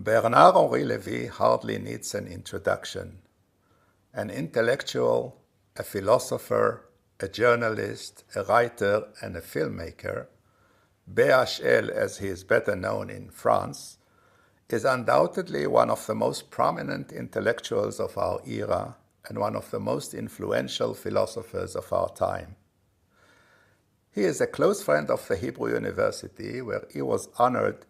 Bernard-Henri Levy hardly needs an introduction. An intellectual, a philosopher, a journalist, a writer, and a filmmaker, BHL, as he is better known in France, is undoubtedly one of the most prominent intellectuals of our era and one of the most influential philosophers of our time. He is a close friend of the Hebrew University, where he was honored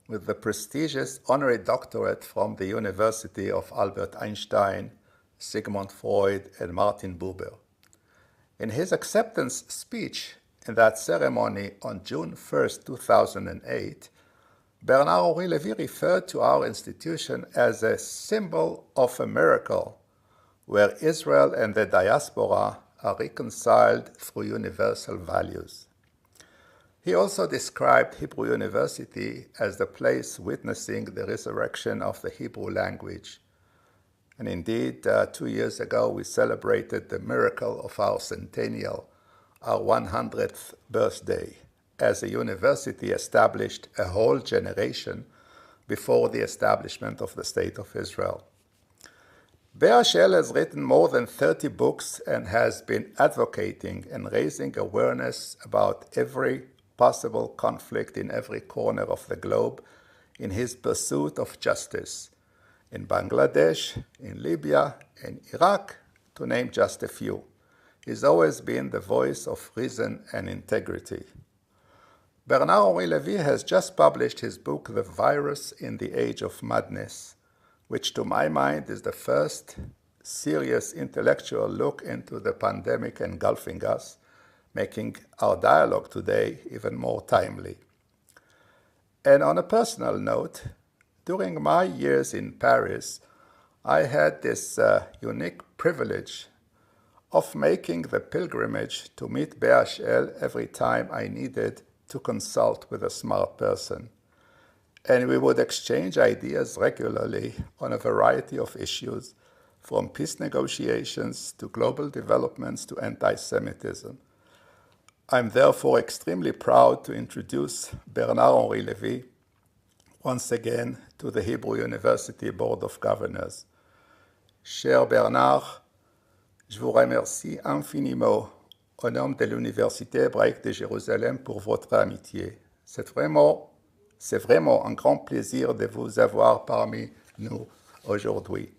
with the prestigious honorary doctorate from the University of Albert Einstein, Sigmund Freud, and Martin Buber. In his acceptance speech in that ceremony on June 1, 2008, Bernard-Henri Levy referred to our institution as a symbol of a miracle, where Israel and the diaspora are reconciled through universal values. He also described Hebrew University as the place witnessing the resurrection of the Hebrew language. And indeed, 2 years ago, we celebrated the miracle of our centennial, our 100th birthday, as a university established a whole generation before the establishment of the State of Israel. BHL has written more than 30 books and has been advocating and raising awareness about every possible conflict in every corner of the globe in his pursuit of justice, in Bangladesh, in Libya, in Iraq, to name just a few. He's always been the voice of reason and integrity. Bernard-Henri Levy has just published his book, The Virus in the Age of Madness, which to my mind is the first serious intellectual look into the pandemic engulfing us, making our dialogue today even more timely. And on a personal note, during my years in Paris, I had this unique privilege of making the pilgrimage to meet BHL every time I needed to consult with a smart person. And we would exchange ideas regularly on a variety of issues, from peace negotiations to global developments to anti-Semitism. I'm therefore extremely proud to introduce Bernard-Henri Levy once again to the Hebrew University Board of Governors. Cher Bernard, je vous remercie infiniment au nom de l'Université hébraïque de Jérusalem pour votre amitié. C'est vraiment un grand plaisir de vous avoir parmi nous aujourd'hui.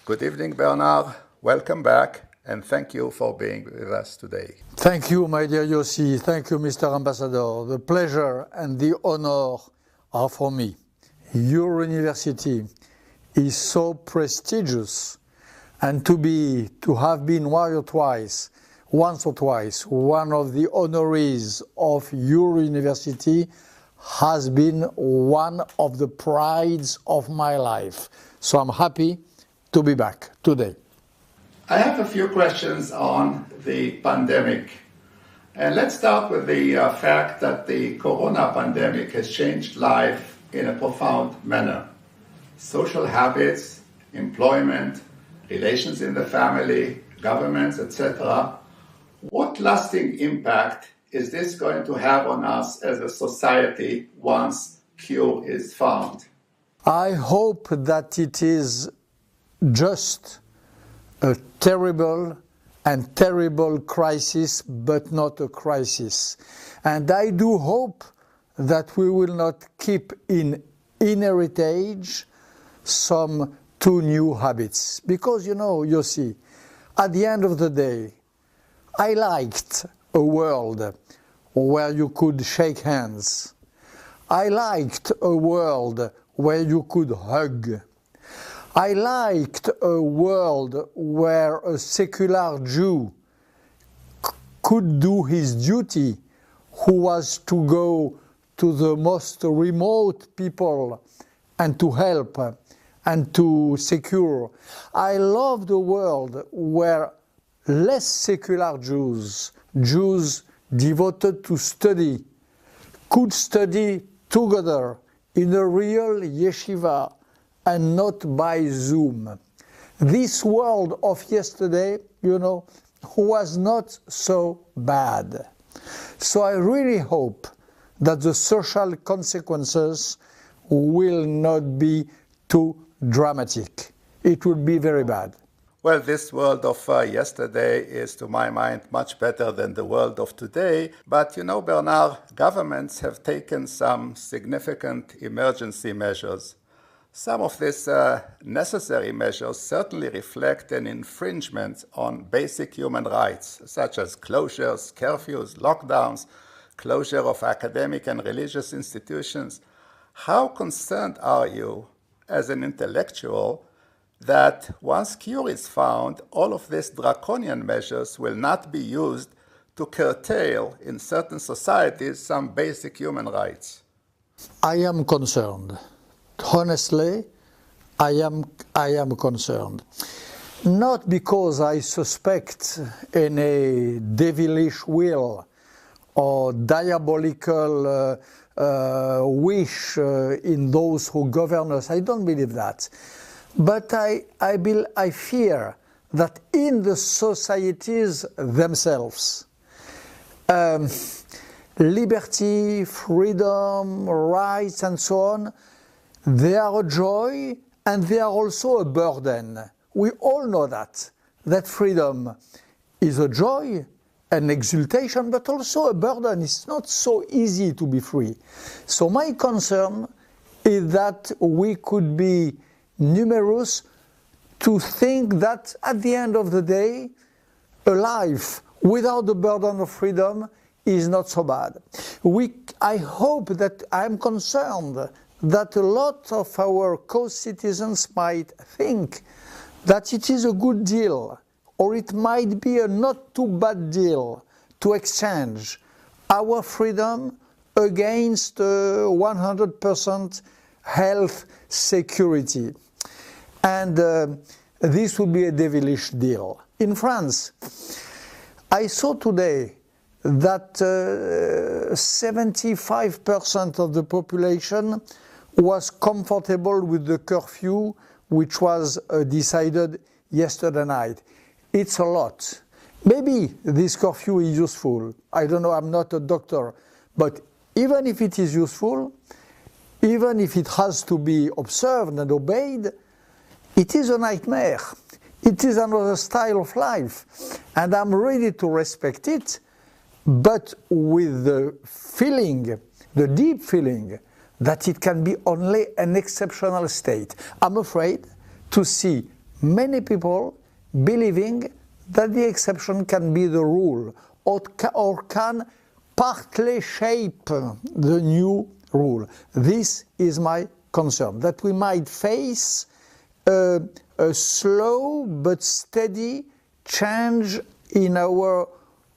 Good evening, Bernard. Welcome back, and thank you for being with us today. Thank you, my dear Yossi. Thank you, Mr. Ambassador. The pleasure and the honor are for me. Your university is so prestigious, and to have been once or twice, one of the honorees of your university has been one of the prides of my life. So I'm happy to be back today. I have a few questions on the pandemic. And let's start with the fact that the corona pandemic has changed life in a profound manner. Social habits, employment, relations in the family, governments, etc. What lasting impact is this going to have on us as a society once cure is found? I hope that it is just a terrible crisis, but not a crisis. And I do hope that we will not keep in heritage some two new habits. Because, you see, at the end of the day, I liked a world where you could shake hands. I liked a world where you could hug. I liked a world where a secular Jew could do his duty, who was to go to the most remote people and to help and to secure. I loved a world where less secular Jews devoted to study, could study together in a real yeshiva and not by Zoom. This world of yesterday, was not so bad. So I really hope that the social consequences will not be too dramatic. It would be very bad. Well, this world of yesterday is, to my mind, much better than the world of today. But you know, Bernard, governments have taken some significant emergency measures. Some of these necessary measures certainly reflect an infringement on basic human rights, such as closures, curfews, lockdowns, closure of academic and religious institutions. How concerned are you, as an intellectual, that once cure is found, all of these draconian measures will not be used to curtail in certain societies some basic human rights? I am concerned. Honestly, I am concerned. Not because I suspect any devilish will or diabolical wish in those who govern us. I don't believe that. But I fear that in the societies themselves, liberty, freedom, rights, and so on, they are a joy and they are also a burden. We all know that freedom is a joy, an exultation, but also a burden. It's not so easy to be free. So my concern is that we could be numerous to think that at the end of the day, a life without the burden of freedom is not so bad. I hope that I'm concerned that a lot of our co-citizens might think that it is a good deal, or it might be a not too bad deal to exchange our freedom against 100% health security. And this would be a devilish deal. In France, I saw today that 75% of the population was comfortable with the curfew which was decided yesterday night. It's a lot. Maybe this curfew is useful. I don't know, I'm not a doctor. But even if it is useful, even if it has to be observed and obeyed, it is a nightmare. It is another style of life. And I'm ready to respect it, but with the feeling, the deep feeling, that it can be only an exceptional state. I'm afraid to see many people believing that the exception can be the rule or can partly shape the new rule. This is my concern, that we might face a slow but steady change in our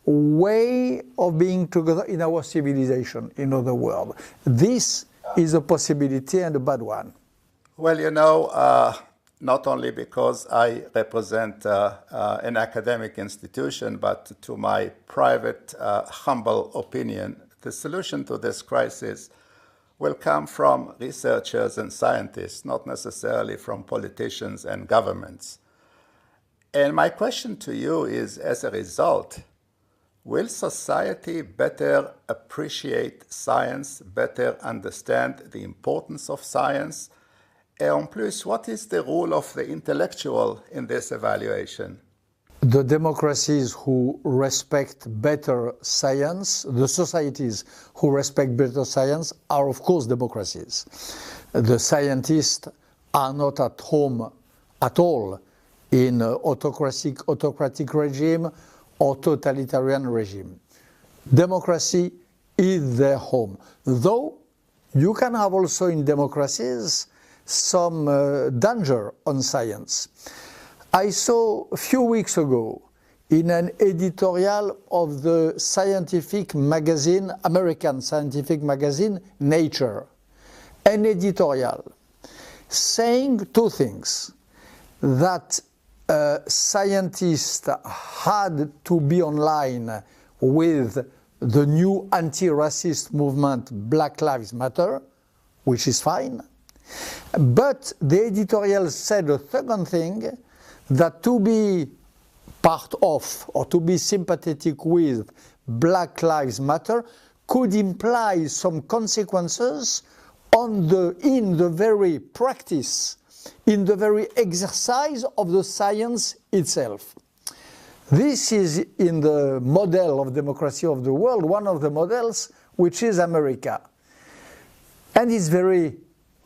way of being together, in our civilization, in other words. This is a possibility and a bad one. Well, you know, not only because I represent an academic institution, but to my private, humble opinion, the solution to this crisis will come from researchers and scientists, not necessarily from politicians and governments. And my question to you is, as a result, will society better appreciate science, better understand the importance of science? Et en plus, what is the role of the intellectual in this evaluation? The democracies who respect better science, the societies who respect better science are of course democracies. The scientists are not at home at all in autocratic regime or totalitarian regime. Democracy is their home. Though you can have also in democracies some danger on science. I saw a few weeks ago in an editorial of the scientific magazine, American scientific magazine, Nature, an editorial saying two things: that scientists had to be online with the new anti-racist movement Black Lives Matter, which is fine. But the editorial said a second thing, that to be part of or to be sympathetic with Black Lives Matter could imply some consequences in the very practice, in the very exercise of the science itself. This is in the model of democracy of the world, one of the models, which is America. And it's very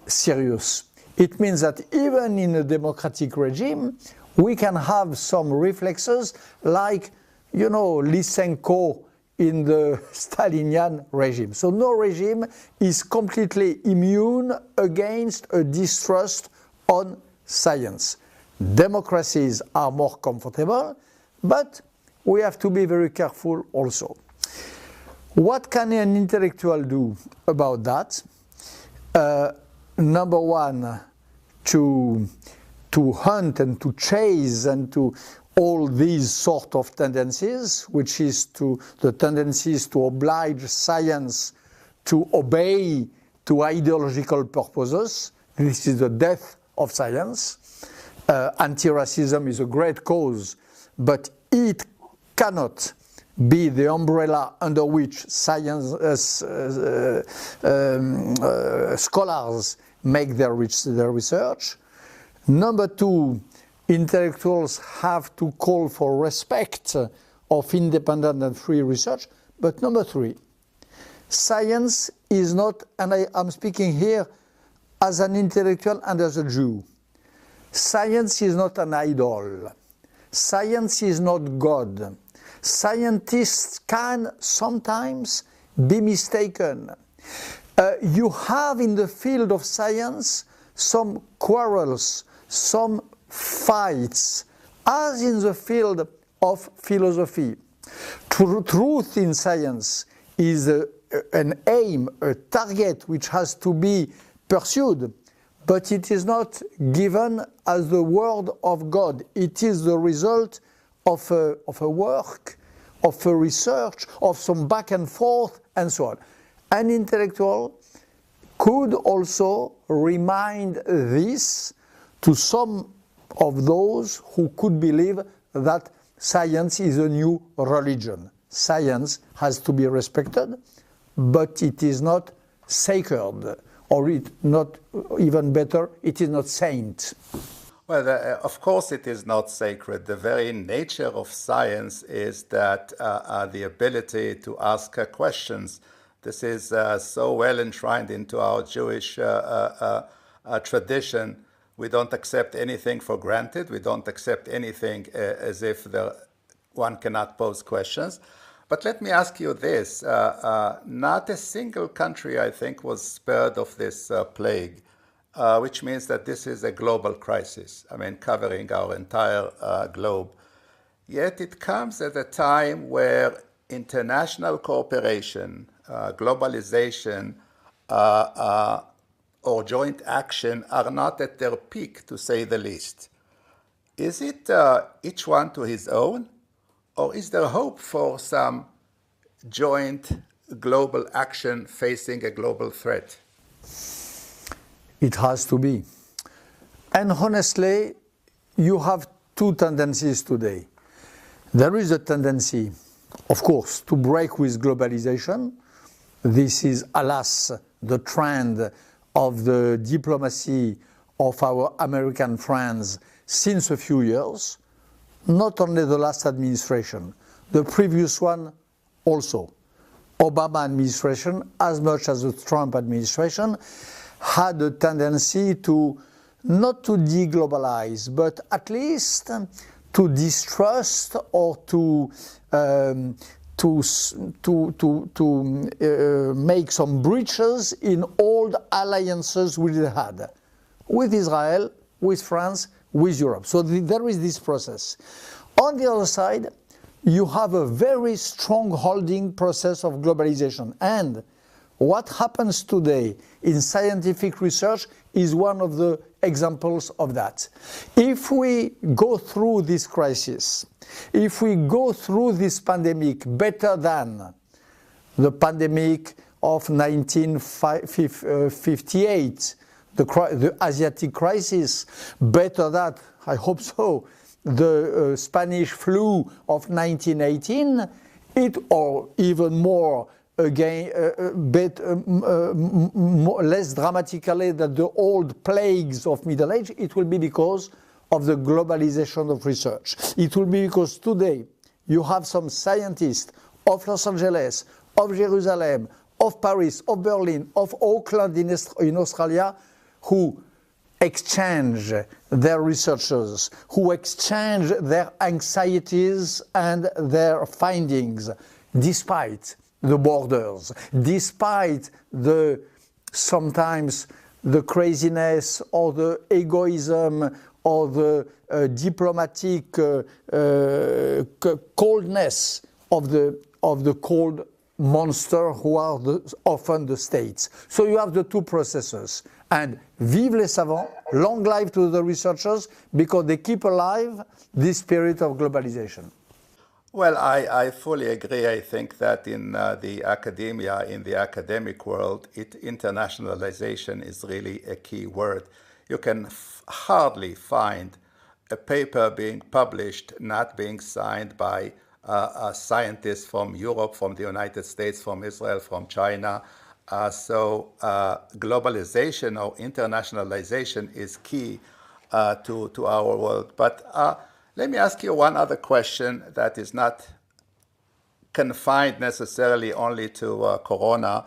serious. It means that even in a democratic regime, we can have some reflexes like, you know, Lysenko in the Stalinian regime. So no regime is completely immune against a distrust on science. Democracies are more comfortable, but we have to be very careful also. What can an intellectual do about that? Number one, to hunt and to chase and to all these sort of tendencies, which is the tendencies to oblige science to obey to ideological purposes. This is the death of science. Anti-racism is a great cause, but it cannot be the umbrella under which science scholars make their research. Number two, intellectuals have to call for respect of independent and free research. But number three, science is not, and I'm speaking here as an intellectual and as a Jew, science is not an idol. Science is not God. Scientists can sometimes be mistaken. You have in the field of science some quarrels, some fights, as in the field of philosophy. Truth in science is an aim, a target which has to be pursued, but it is not given as the word of God. It is the result of a work, of a research, of some back and forth, and so on. An intellectual could also remind this to some of those who could believe that science is a new religion. Science has to be respected, but it is not sacred, or it not even better, it is not saint. Well, of course it is not sacred. The very nature of science is that the ability to ask questions. This is so well enshrined into our Jewish tradition. We don't accept anything for granted. We don't accept anything as if one cannot pose questions. But let me ask you this. Not a single country, I think, was spared of this plague, which means that this is a global crisis, I mean, covering our entire globe. Yet it comes at a time where international cooperation, globalization, or joint action are not at their peak, to say the least. Is it each one to his own, or is there hope for some joint global action facing a global threat? It has to be. And honestly, you have two tendencies today. There is a tendency, of course, to break with globalization. This is, alas, the trend of the diplomacy of our American friends since a few years. Not only the last administration, the previous one also. Obama administration, as much as the Trump administration, had a tendency to not to deglobalize, but at least to distrust or to make some breaches in old alliances we had with Israel, with France, with Europe. So there is this process. On the other side, you have a very strong holding process of globalization. And what happens today in scientific research is one of the examples of that. If we go through this crisis, if we go through this pandemic better than the pandemic of 1958, the Asiatic crisis, better that, I hope so, the Spanish flu of 1918, or even more again, less dramatically than the old plagues of Middle Age, it will be because of the globalization of research. It will be because today you have some scientists of Los Angeles, of Jerusalem, of Paris, of Berlin, of Auckland in Australia, who exchange their researchers, who exchange their anxieties and their findings, despite the borders, despite the sometimes the craziness or the egoism or the diplomatic coldness of the cold monster who are often the states. So you have the two processes. And vive les savants, long life to the researchers, because they keep alive this spirit of globalization. Well, I fully agree. I think that in the academia, in the academic world, internationalization is really a key word. You can hardly find a paper being published not being signed by scientists from Europe, from the United States, from Israel, from China. So globalization or internationalization is key to our world. But let me ask you one other question that is not confined necessarily only to Corona,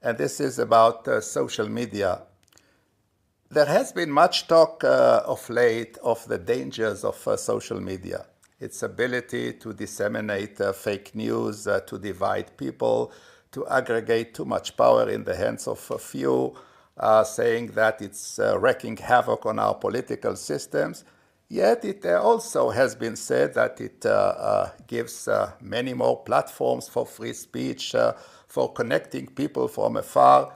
and this is about social media. There has been much talk of late of the dangers of social media, its ability to disseminate fake news, to divide people, to aggregate too much power in the hands of a few, saying that it's wreaking havoc on our political systems. Yet it also has been said that it gives many more platforms for free speech, for connecting people from afar.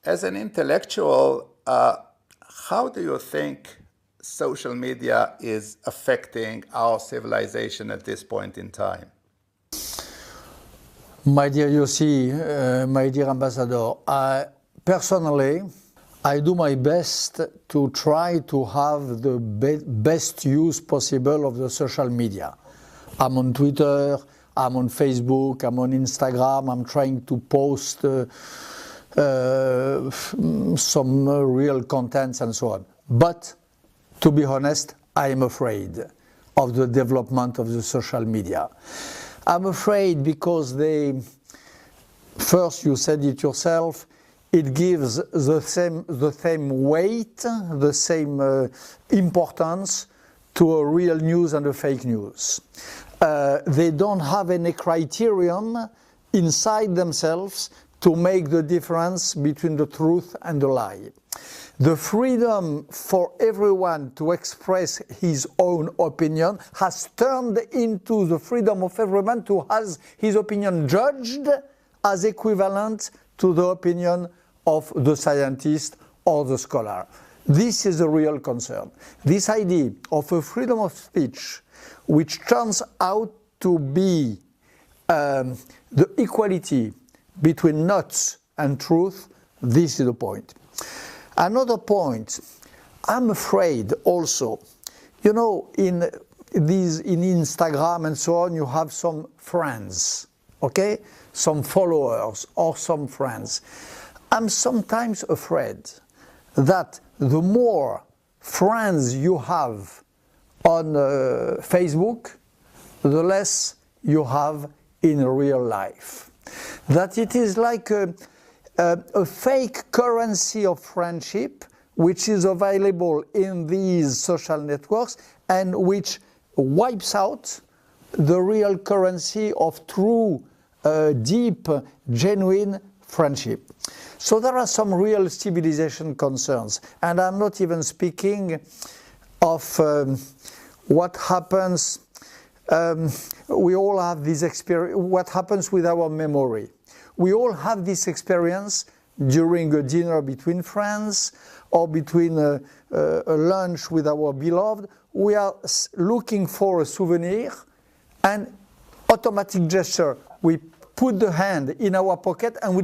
As an intellectual, how do you think social media is affecting our civilization at this point in time? My dear Yossi, my dear ambassador, personally, I do my best to try to have the best use possible of the social media. I'm on Twitter, I'm on Facebook, I'm on Instagram, I'm trying to post some real contents and so on. But to be honest, I am afraid of the development of the social media. I'm afraid because first you said it yourself, it gives the same weight, the same importance to a real news and a fake news. They don't have any criterion inside themselves to make the difference between the truth and the lie. The freedom for everyone to express his own opinion has turned into the freedom of everyone to have his opinion judged as equivalent to the opinion of the scientist or the scholar. This is a real concern. This idea of a freedom of speech, which turns out to be the equality between nuts and truth, this is the point. Another point, I'm afraid also, you know, in Instagram and so on, you have some friends, okay? Some followers or some friends. I'm sometimes afraid that the more friends you have on Facebook, the less you have in real life. That it is like a fake currency of friendship which is available in these social networks and which wipes out the real currency of true, deep, genuine friendship. So there are some real civilization concerns, and I'm not even speaking of what happens. We all have this experience, what happens with our memory. We all have this experience during a dinner between friends or between a lunch with our beloved. We are looking for a souvenir and automatic gesture. We put the hand in our pocket and we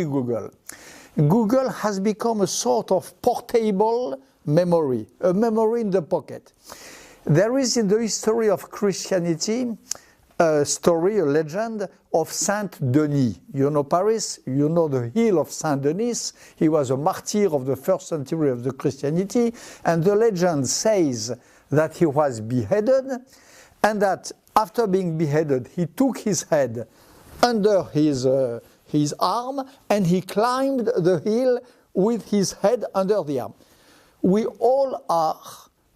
Google. Google has become a sort of portable memory, a memory in the pocket. There is in the history of Christianity a story, a legend of Saint Denis. You know Paris, you know the hill of Saint Denis. He was a martyr of the first century of the Christianity, and the legend says that he was beheaded, and that after being beheaded, he took his head under his arm, and he climbed the hill with his head under the arm. We all are,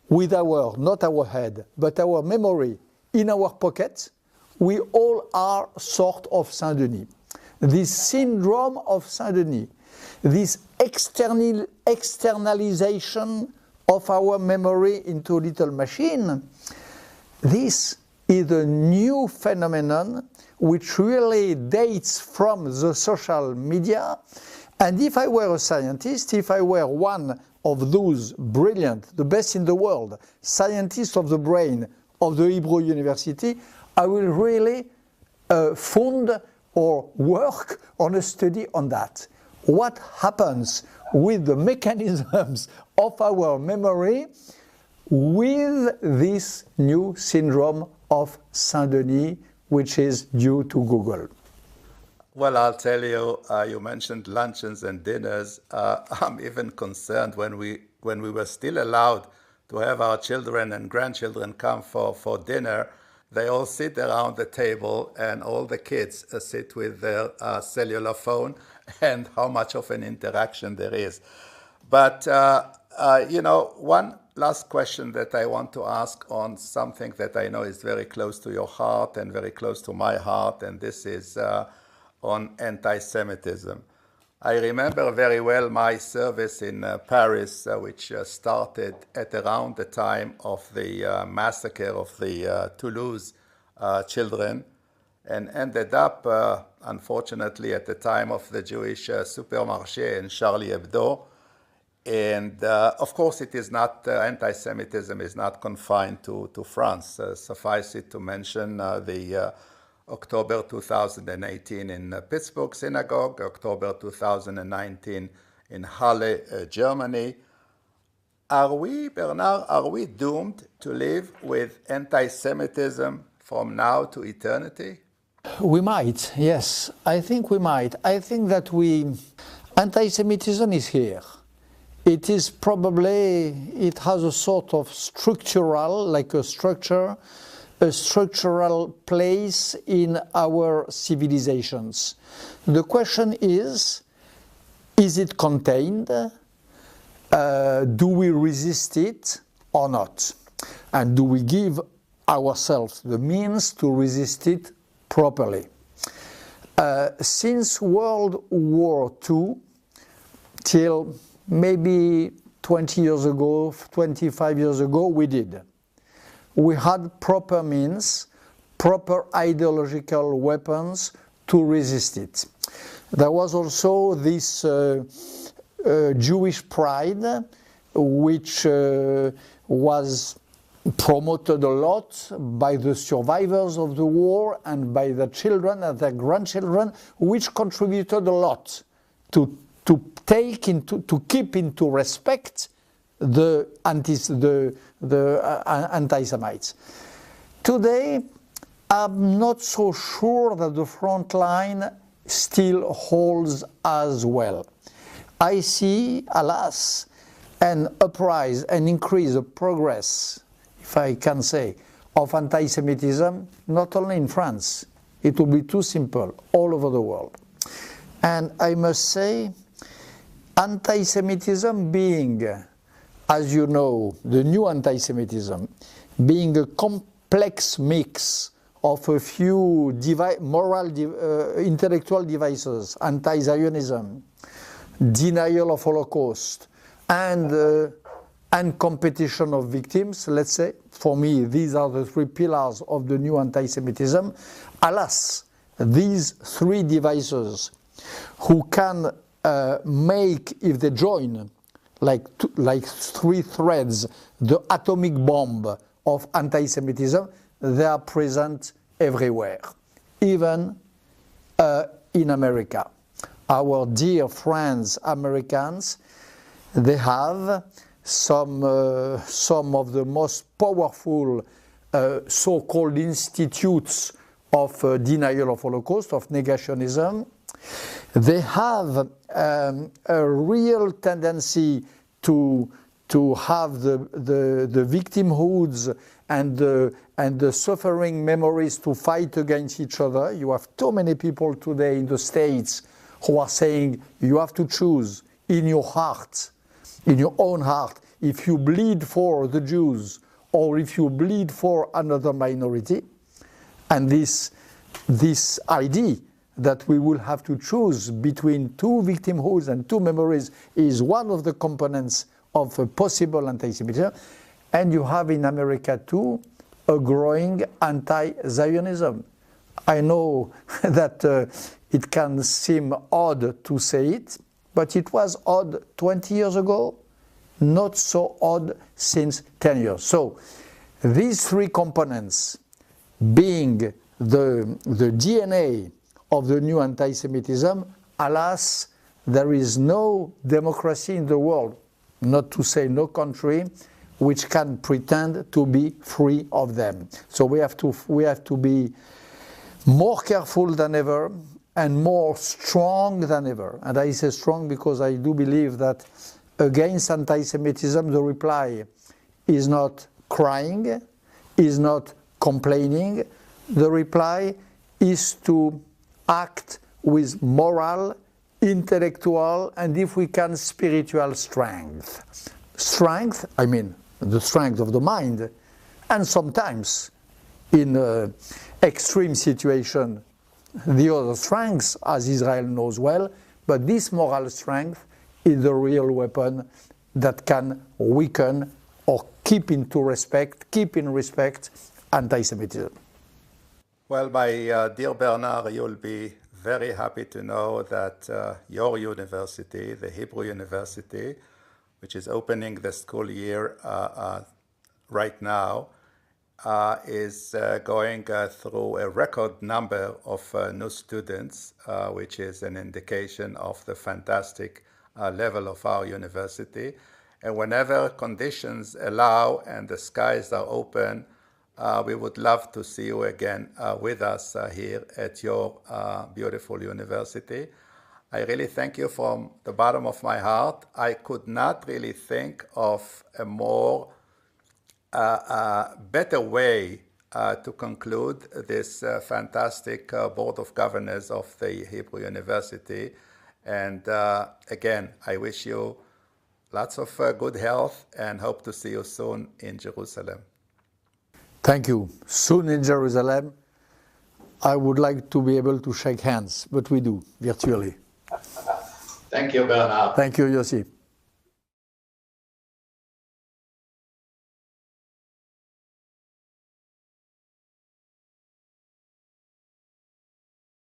with our, not our head, but our memory in our pocket, we all are sort of Saint Denis. This syndrome of Saint Denis, this externalization of our memory into a little machine, this is a new phenomenon which really dates from the social media. And if I were a scientist, if I were one of those brilliant, the best in the world, scientists of the brain of the Hebrew University, I will really fund or work on a study on that. What happens with the mechanisms of our memory with this new syndrome of Saint Denis, which is due to Google? Well, I'll tell you, you mentioned luncheons and dinners. I'm even concerned when we were still allowed to have our children and grandchildren come for dinner. They all sit around the table and all the kids sit with their cellular phone, and how much of an interaction there is. But, one last question that I want to ask on something that I know is very close to your heart and very close to my heart, and this is on anti-Semitism. I remember very well my service in Paris, which started at around the time of the massacre of the Toulouse children, and ended up, unfortunately, at the time of the Jewish supermarché in Charlie Hebdo. And of course, it is not, anti-Semitism is not confined to France. Suffice it to mention the October 2018 in Pittsburgh synagogue, October 2019 in Halle, Germany. Are we, Bernard, are we doomed to live with anti-Semitism from now to eternity? We might, yes. I think we might. I think that anti-Semitism is here. It is probably, it has a sort of structural, like a structural place in our civilizations. The question is it contained? Do we resist it or not? And do we give ourselves the means to resist it properly? Since World War II till maybe 20 years ago, 25 years ago, we did. We had proper means, proper ideological weapons to resist it. There was also this Jewish pride, which was promoted a lot by the survivors of the war and by the children and their grandchildren, which contributed a lot to keep into respect the anti-Semites. Today, I'm not so sure that the front line still holds as well. I see, alas, an uprise, an increase, a progress, if I can say, of anti-Semitism, not only in France. It would be too simple, all over the world. And I must say, anti-Semitism being, as you know, the new anti-Semitism, being a complex mix of a few intellectual devices, anti-Zionism, denial of Holocaust, and competition of victims, let's say. For me, these are the three pillars of the new anti-Semitism. Alas, these three devices, who can make, if they join, like three threads, the atomic bomb of anti-Semitism, they are present everywhere, even in America. Our dear friends, Americans, they have some of the most powerful so-called institutes of denial of Holocaust, of negationism. They have a real tendency to have the victimhoods and the suffering memories to fight against each other. You have too many people today in the States who are saying you have to choose in your heart, in your own heart, if you bleed for the Jews or if you bleed for another minority. And this idea that we will have to choose between two victimhoods and two memories is one of the components of a possible anti-Semitism. And you have in America too a growing anti-Zionism. I know that it can seem odd to say it, but it was odd 20 years ago, not so odd since 10 years. So these three components being the DNA of the new anti-Semitism, alas, there is no democracy in the world, not to say no country, which can pretend to be free of them. So we have to be more careful than ever and more strong than ever. And I say strong because I do believe that against anti-Semitism, the reply is not crying, is not complaining. The reply is to act with moral, intellectual, and if we can, spiritual strength. Strength, I mean, the strength of the mind, and sometimes in extreme situation, the other strengths, as Israel knows well, but this moral strength is the real weapon that can weaken or keep in respect anti-Semitism. Well, my dear Bernard, you'll be very happy to know that your university, the Hebrew University, which is opening the school year right now, is going through a record number of new students, which is an indication of the fantastic level of our university. And whenever conditions allow and the skies are open, we would love to see you again with us here at your beautiful university. I really thank you from the bottom of my heart. I could not really think of a more better way to conclude this fantastic Board of Governors of the Hebrew University. And again, I wish you lots of good health and hope to see you soon in Jerusalem. Thank you. Soon in Jerusalem. I would like to be able to shake hands, but we do, virtually. Thank you, Bernard. Thank you, Yossi.